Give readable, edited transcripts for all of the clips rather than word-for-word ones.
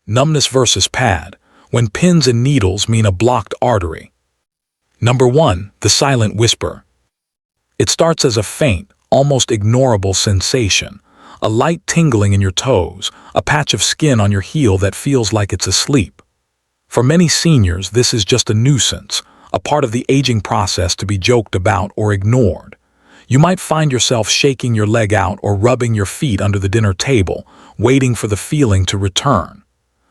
Numbness versus pad, when pins and needles mean a blocked artery. Number 1. The silent whisper. It starts as a faint, almost ignorable sensation, a light tingling in your toes, a patch of skin on your heel that feels like it's asleep. For many seniors, this is just a nuisance, a part of the aging process to be joked about or ignored. You might find yourself shaking your leg out or rubbing your feet under the dinner table, waiting for the feeling to return.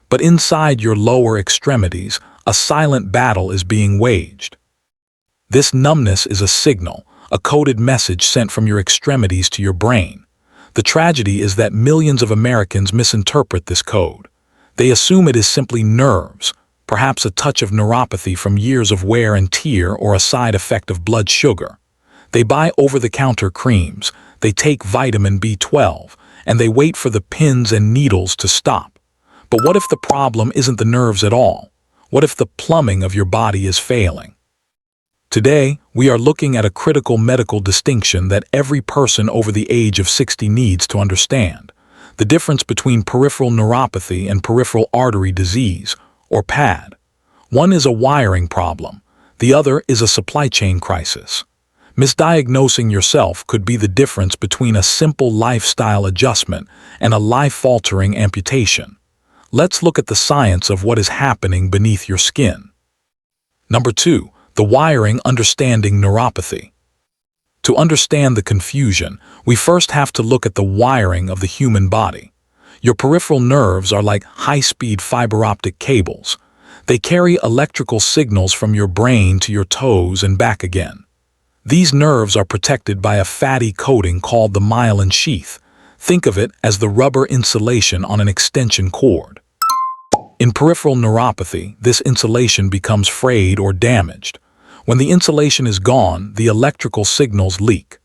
But inside your lower extremities, a silent battle is being waged. This numbness is a signal, a coded message sent from your extremities to your brain. The tragedy is that millions of Americans misinterpret this code. They assume it is simply nerves, perhaps a touch of neuropathy from years of wear and tear or a side effect of blood sugar. They buy over-the-counter creams, they take vitamin B12, and they wait for the pins and needles to stop. But what if the problem isn't the nerves at all? What if the plumbing of your body is failing? Today, we are looking at a critical medical distinction that every person over the age of 60 needs to understand: the difference between peripheral neuropathy and peripheral artery disease, or PAD. One is a wiring problem, the other is a supply chain crisis. Misdiagnosing yourself could be the difference between a simple lifestyle adjustment and a life-altering amputation. Let's look at the science of what is happening beneath your skin. Number 2. The wiring understanding neuropathy. To understand the confusion, we first have to look at the wiring of the human body. Your peripheral nerves are like high-speed fiber optic cables. They carry electrical signals from your brain to your toes and back again. These nerves are protected by a fatty coating called the myelin sheath. Think of it as the rubber insulation on an extension cord. In peripheral neuropathy, this insulation becomes frayed or damaged. When the insulation is gone, the electrical signals leak.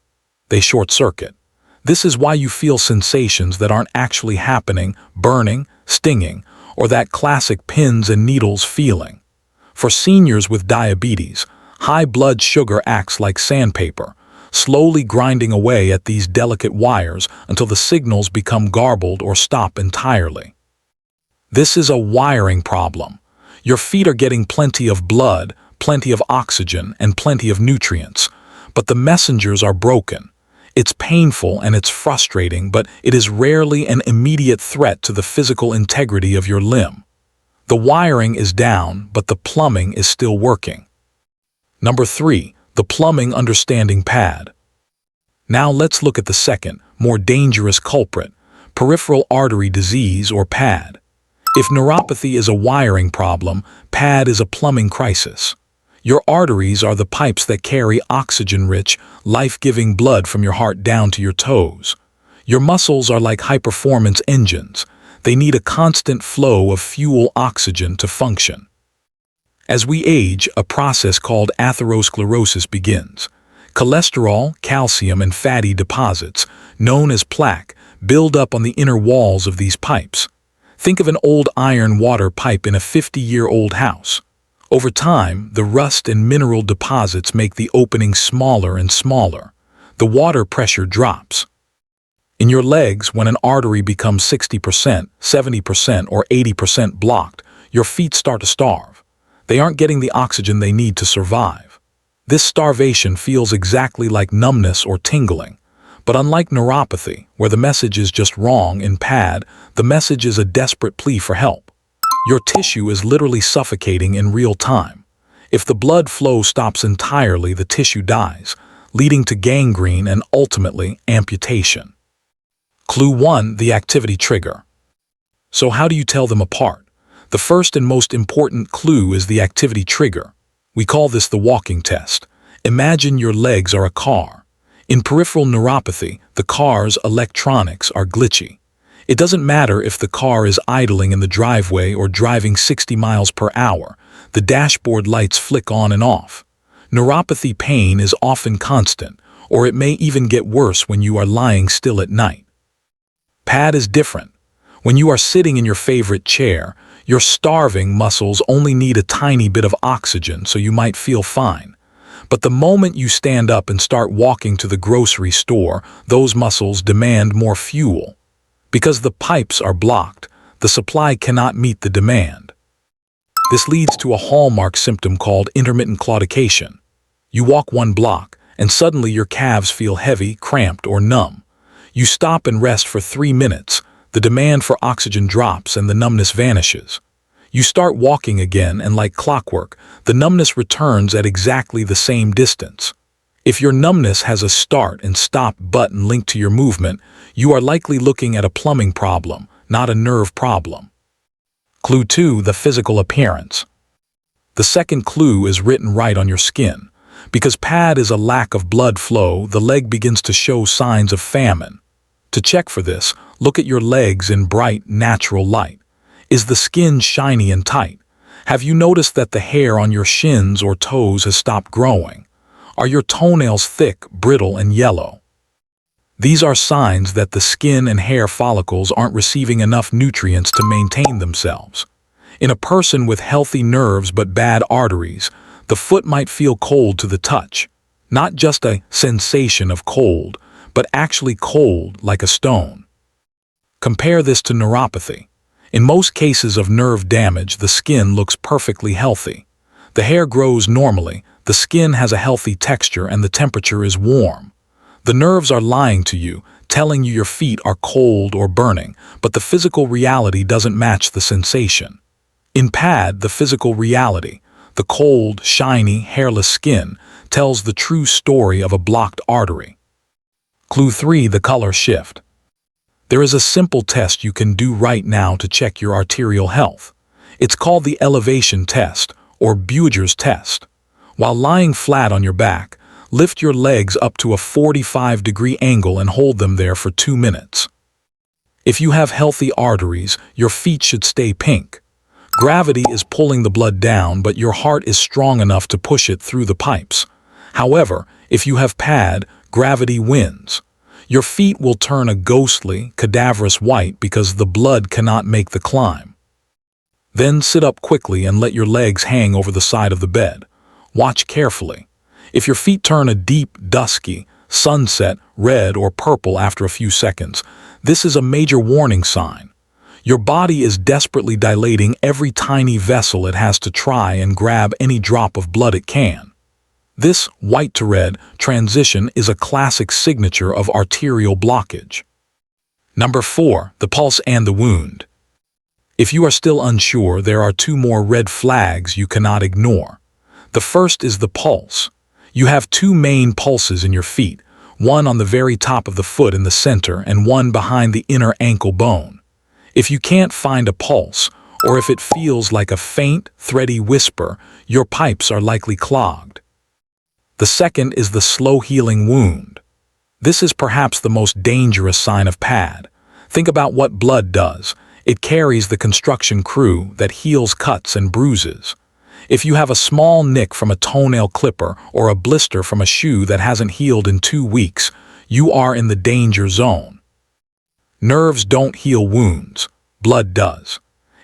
They short-circuit. This is why you feel sensations that aren't actually happening, burning, stinging, or that classic pins and needles feeling. For seniors with diabetes, high blood sugar acts like sandpaper, slowly grinding away at these delicate wires until the signals become garbled or stop entirely. This is a wiring problem. Your feet are getting plenty of blood, plenty of oxygen, and plenty of nutrients, but the messengers are broken. It's painful and it's frustrating, but it is rarely an immediate threat to the physical integrity of your limb. The wiring is down, but the plumbing is still working. Number 3. The plumbing understanding PAD. Now let's look at the second, more dangerous culprit: peripheral artery disease, or PAD. If neuropathy is a wiring problem, PAD is a plumbing crisis. Your arteries are the pipes that carry oxygen-rich, life-giving blood from your heart down to your toes. Your muscles are like high-performance engines. They need a constant flow of fuel oxygen to function. As we age, a process called atherosclerosis begins. Cholesterol, calcium, and fatty deposits, known as plaque, build up on the inner walls of these pipes. Think of an old iron water pipe in a 50-year-old house. Over time, the rust and mineral deposits make the opening smaller and smaller. The water pressure drops. In your legs, when an artery becomes 60%, 70%, or 80% blocked, your feet start to starve. They aren't getting the oxygen they need to survive. This starvation feels exactly like numbness or tingling. But unlike neuropathy, where the message is just wrong, in PAD, the message is a desperate plea for help. Your tissue is literally suffocating in real time. If the blood flow stops entirely, the tissue dies, leading to gangrene and ultimately amputation. Clue 1. The activity trigger. So how do you tell them apart? The first and most important clue is the activity trigger. We call this the walking test. Imagine your legs are a car. In peripheral neuropathy, the car's electronics are glitchy. It doesn't matter if the car is idling in the driveway or driving 60 miles per hour. The dashboard lights flick on and off. Neuropathy pain is often constant, or it may even get worse when you are lying still at night. PAD is different. When you are sitting in your favorite chair, your starving muscles only need a tiny bit of oxygen, so you might feel fine. But the moment you stand up and start walking to the grocery store, those muscles demand more fuel. Because the pipes are blocked, The supply cannot meet the demand. This leads to a hallmark symptom called intermittent claudication. You walk 1 block, and suddenly your calves feel heavy, cramped, or numb. You stop and rest for 3 minutes, the demand for oxygen drops and the numbness vanishes. You start walking again, and like clockwork, the numbness returns at exactly the same distance. If your numbness has a start and stop button linked to your movement, you are likely looking at a plumbing problem, not a nerve problem. Clue 2. The physical appearance. The second clue is written right on your skin. Because PAD is a lack of blood flow, the leg begins to show signs of famine. To check for this, look at your legs in bright, natural light. Is the skin shiny and tight? Have you noticed that the hair on your shins or toes has stopped growing? Are your toenails thick, brittle, and yellow? These are signs that the skin and hair follicles aren't receiving enough nutrients to maintain themselves. In a person with healthy nerves but bad arteries, the foot might feel cold to the touch. Not just a sensation of cold, but actually cold like a stone. Compare this to neuropathy. In most cases of nerve damage, the skin looks perfectly healthy. The hair grows normally, the skin has a healthy texture, and the temperature is warm. The nerves are lying to you, telling you your feet are cold or burning, but the physical reality doesn't match the sensation. In PAD, the physical reality, the cold, shiny, hairless skin, tells the true story of a blocked artery. Clue 3. The color shift. There is a simple test you can do right now to check your arterial health. It's called the elevation test, or Buerger's test. While lying flat on your back, lift your legs up to a 45-degree angle and hold them there for 2 minutes. If you have healthy arteries, your feet should stay pink. Gravity is pulling the blood down, but your heart is strong enough to push it through the pipes. However, if you have PAD, gravity wins. Your feet will turn a ghostly, cadaverous white because the blood cannot make the climb. Then sit up quickly and let your legs hang over the side of the bed. Watch carefully. If your feet turn a deep, dusky, sunset, red, or purple after a few seconds, this is a major warning sign. Your body is desperately dilating every tiny vessel it has to try and grab any drop of blood it can. This white to red transition is a classic signature of arterial blockage. Number 4. The pulse and the wound. If you are still unsure, there are 2 more red flags you cannot ignore. The first is the pulse. You have 2 main pulses in your feet, one on the very top of the foot in the center and one behind the inner ankle bone. If you can't find a pulse, or if it feels like a faint, thready whisper, your pipes are likely clogged. The second is the slow-healing wound. This is perhaps the most dangerous sign of PAD. Think about what blood does. It carries the construction crew that heals cuts and bruises. If you have a small nick from a toenail clipper or a blister from a shoe that hasn't healed in 2 weeks, you are in the danger zone. Nerves don't heal wounds. Blood does.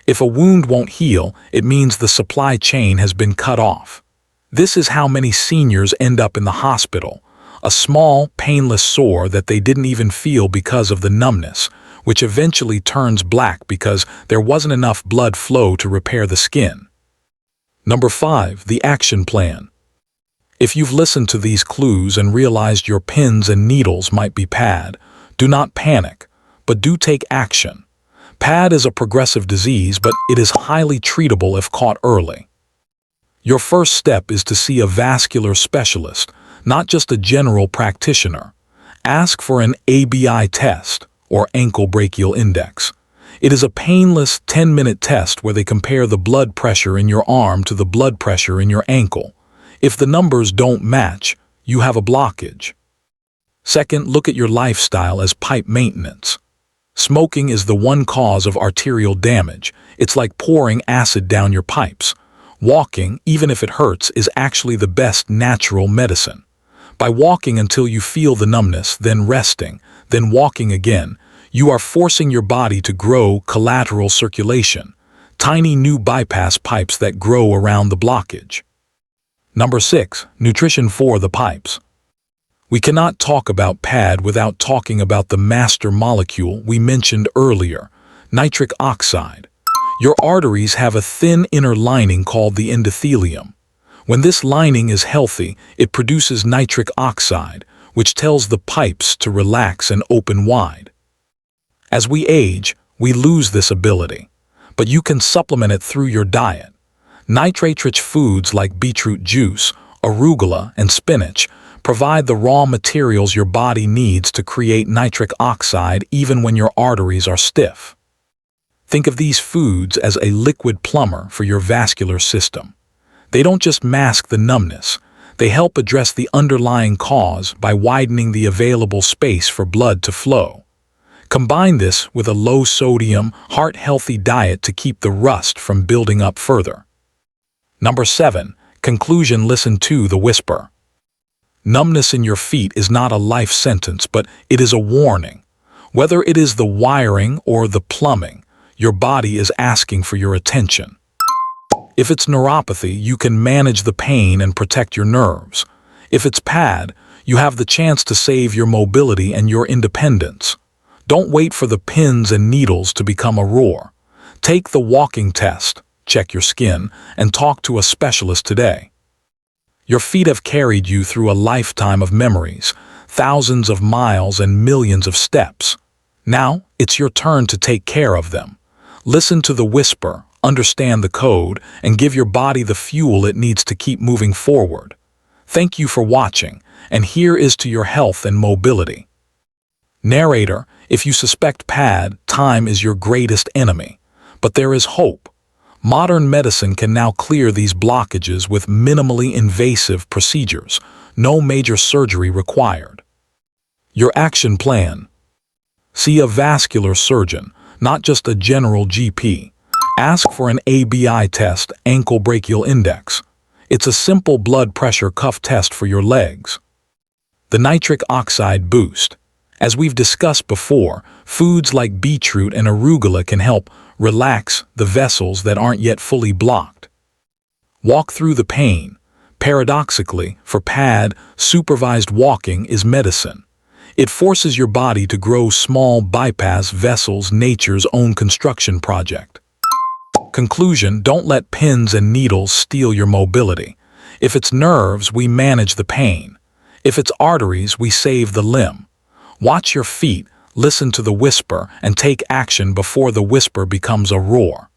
If a wound won't heal, it means the supply chain has been cut off. This is how many seniors end up in the hospital. A small, painless sore that they didn't even feel because of the numbness, which eventually turns black because there wasn't enough blood flow to repair the skin. Number 5. The action plan. If you've listened to these clues and realized your pins and needles might be PAD, do not panic, but do take action. PAD is a progressive disease, but it is highly treatable if caught early. Your first step is to see a vascular specialist, not just a general practitioner. Ask for an ABI test, or ankle brachial index. It is a painless 10-minute test where they compare the blood pressure in your arm to the blood pressure in your ankle. If the numbers don't match, you have a blockage. Second, look at your lifestyle as pipe maintenance. Smoking is the one cause of arterial damage. It's like pouring acid down your pipes. Walking, even if it hurts, is actually the best natural medicine. By walking until you feel the numbness, then resting, then walking again, you are forcing your body to grow collateral circulation, tiny new bypass pipes that grow around the blockage. Number 6. Nutrition for the pipes. We cannot talk about PAD without talking about the master molecule we mentioned earlier, Nitric oxide. Your arteries have a thin inner lining called the endothelium. When this lining is healthy, it produces nitric oxide, which tells the pipes to relax and open wide. As we age, we lose this ability, but you can supplement it through your diet. Nitrate-rich foods like beetroot juice, arugula, and spinach provide the raw materials your body needs to create nitric oxide even when your arteries are stiff. Think of these foods as a liquid plumber for your vascular system. They don't just mask the numbness, they help address the underlying cause by widening the available space for blood to flow. Combine this with a low-sodium, heart-healthy diet to keep the rust from building up further. Number 7. Conclusion. Listen to the whisper. Numbness in your feet is not a life sentence, but it is a warning. Whether it is the wiring or the plumbing, your body is asking for your attention. If it's neuropathy, you can manage the pain and protect your nerves. If it's PAD, you have the chance to save your mobility and your independence. Don't wait for the pins and needles to become a roar. Take the walking test, check your skin, and talk to a specialist today. Your feet have carried you through a lifetime of memories, thousands of miles and millions of steps. Now, it's your turn to take care of them. Listen to the whisper, understand the code, and give your body the fuel it needs to keep moving forward. Thank you for watching, and here is to your health and mobility. Narrator, if you suspect PAD, time is your greatest enemy. But there is hope. Modern medicine can now clear these blockages with minimally invasive procedures, no major surgery required. Your action plan. See a vascular surgeon, not just a general GP. Ask for an ABI test, ankle brachial index. It's a simple blood pressure cuff test for your legs. The nitric oxide boost. As we've discussed before, foods like beetroot and arugula can help relax the vessels that aren't yet fully blocked. Walk through the pain. Paradoxically, for PAD, supervised walking is medicine. It forces your body to grow small bypass vessels, nature's own construction project. Conclusion, don't let pins and needles steal your mobility. If it's nerves, we manage the pain. If it's arteries, we save the limb. Watch your feet, listen to the whisper, and take action before the whisper becomes a roar.